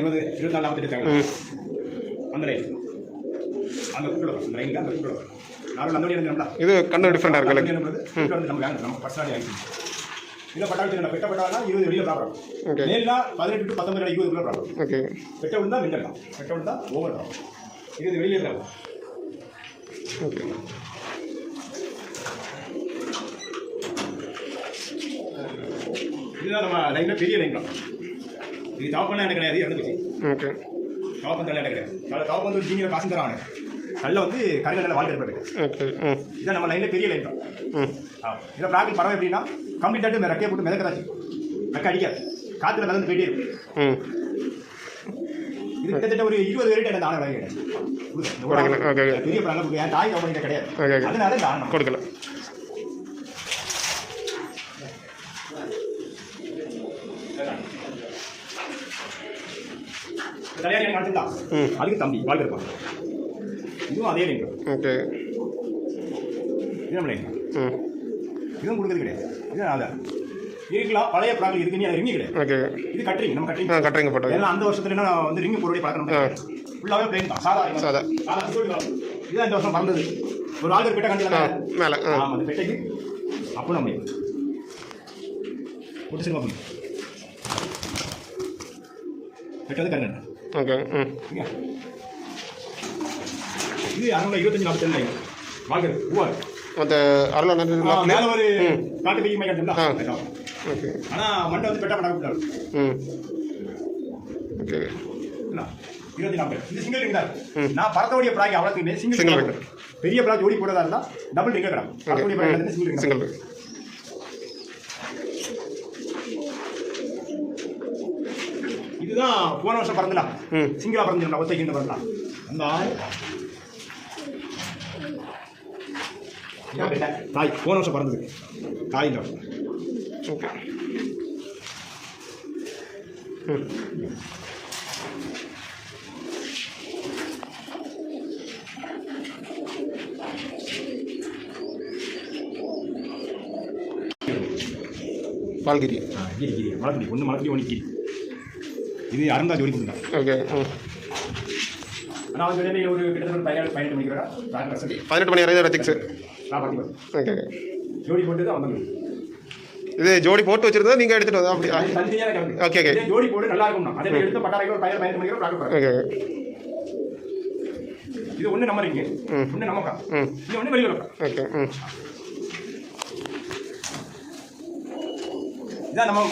20 24 48 அந்த லைன் அந்த குள்ள அந்த லைன்ல அந்த குள்ள நார்மல் அந்த வழியா இருந்தா இது கண்ணு டிஃபரெண்டா இருக்கு நம்ம வேணும் நம்ம பர்சனலி ஆயிடுச்சு இல்ல பட்டாளத்துல பெட்டப்பட்டானா 20 வெளியில ப்ராப்ளம் மேல்னா 18 டு 19 20 குள்ள ப்ராப்ளம் ஓகே பெட்ட விழுந்தா மிண்டலாம் பெட்ட விழுந்தா ஓவர் ப்ராப்ளம் இது வெளியில ப்ராப்ளம் ஓகே இதுதான் நம்ம லைன்ல பெரிய லைன் தான் இது டாப் பண்ண எனக்கு கிடையாது இறந்துச்சு ஓகே டாப் பண்ண எனக்கு கிடையாது டாப் வந்து ஜீனியர் காசு தரானே நல்ல வந்து கருங்கல்ல வாழ்க்கை இருப்பது ஓகே இதான் நம்ம லைன்ல பெரிய லைன் தான் இதை ப்ராக்டிஸ் பரவாயில்ல எப்படின்னா கம்ப்ளீட்டாக ரெக்கையை போட்டு மிதக்கதாச்சு ரெக்கை அடிக்காது காற்றுல மிதந்து போயிட்டே இருக்கும் இது கிட்டத்தட்ட ஒரு 20 ரேட் எனக்கு ஆன கிடையாது பெரிய ப்ராப்ளம் என் தாய் கம்பெனி கிடையாது அதனால இந்த கொடுக்கல தலையாரி நடத்துதான் அதுக்கு தம்பி வாழ்க்கை இருப்பான் இதுவும் அதே லைன் ஓகே இது நம்ம லைன் இதுவும் கொடுக்குறது கிடையாது இது அதான் இருக்கலாம் பழைய ப்ராப்ளம் இதுக்கு நீ அது ரிங்கி கிடையாது ஓகே இது கட்டுறீங்க நம்ம கட்டுறீங்க கட்டுறீங்க போட்டோம் ஏன்னா அந்த வருஷத்துல என்ன வந்து ரிங்கு போடுறதே பழக்கம் ஃபுல்லாகவே பிளேன் தான் சாதா சாதா இதுதான் இந்த வருஷம் மறந்தது ஒரு ஆளுக்கு பெட்டை கண்டிப்பாக மேலே ஆமாம் அந்த பெட்டைக்கு அப்போ நம்ம போட்டு சினிமா பண்ணி பெட்டை வந்து கருங்க ஓகே இது 625 47 வாழ்க்கை ஊவார் மற்ற மேலே ஒரு காட்டு பெய்யும் மையம் ஓகே ஆனால் மண்டை வந்து பெட்டா பண்ண ஓகே 24 இது சிங்கிள் ரிங் தான் நான் பறக்கக்கூடிய ப்ராக் அவ்வளோத்துக்கு சிங்கிள் ரிங் பெரிய ப்ராக் ஓடி போடுறதா இருந்தால் டபுள் ரிங் கிடக்கும் பறக்கக்கூடிய ப்ராக் சிங்கிள் ரிங் இதுதான் போன வருஷம் பறந்துலாம் சிங்கிளா பறந்துடலாம் ஒத்தைக்கின்ற பறந்துலாம் அந்த தாய் போன வருஷம் பறந்தது தாய் இந்த வருஷம் ஓகே பால்கிரி கிரி மலக்கிரி ஒன்று மலக்கிரி ஒன்று கிரி இது அருந்தா ஜோடி கொடுத்துருக்காங்க ஓகே ஆனால் அவங்க ஒரு கிட்டத்தட்ட 18 மணிக்கிறா 18 மணி வரைக்கும் ரத்திக்ஸ் நான் பார்த்து ஓகே ஜோடி போட்டு தான் வந்தது இது ஜோடி போட்டு வச்சிருந்தா நீங்கள் எடுத்துகிட்டு வந்தா அப்படி தனியாக ஓகே ஓகே ஜோடி போட்டு நல்லா இருக்கும் அதே எடுத்து பட்டாரைக்கு ஒரு 18 மணிக்கிறோம் பார்க்க ஓகே இது ஒன்று நம்ம இருக்கு ஒன்று நமக்கா இது ஒன்று வெளியில் இருக்கா ஓகே இதான் நம்ம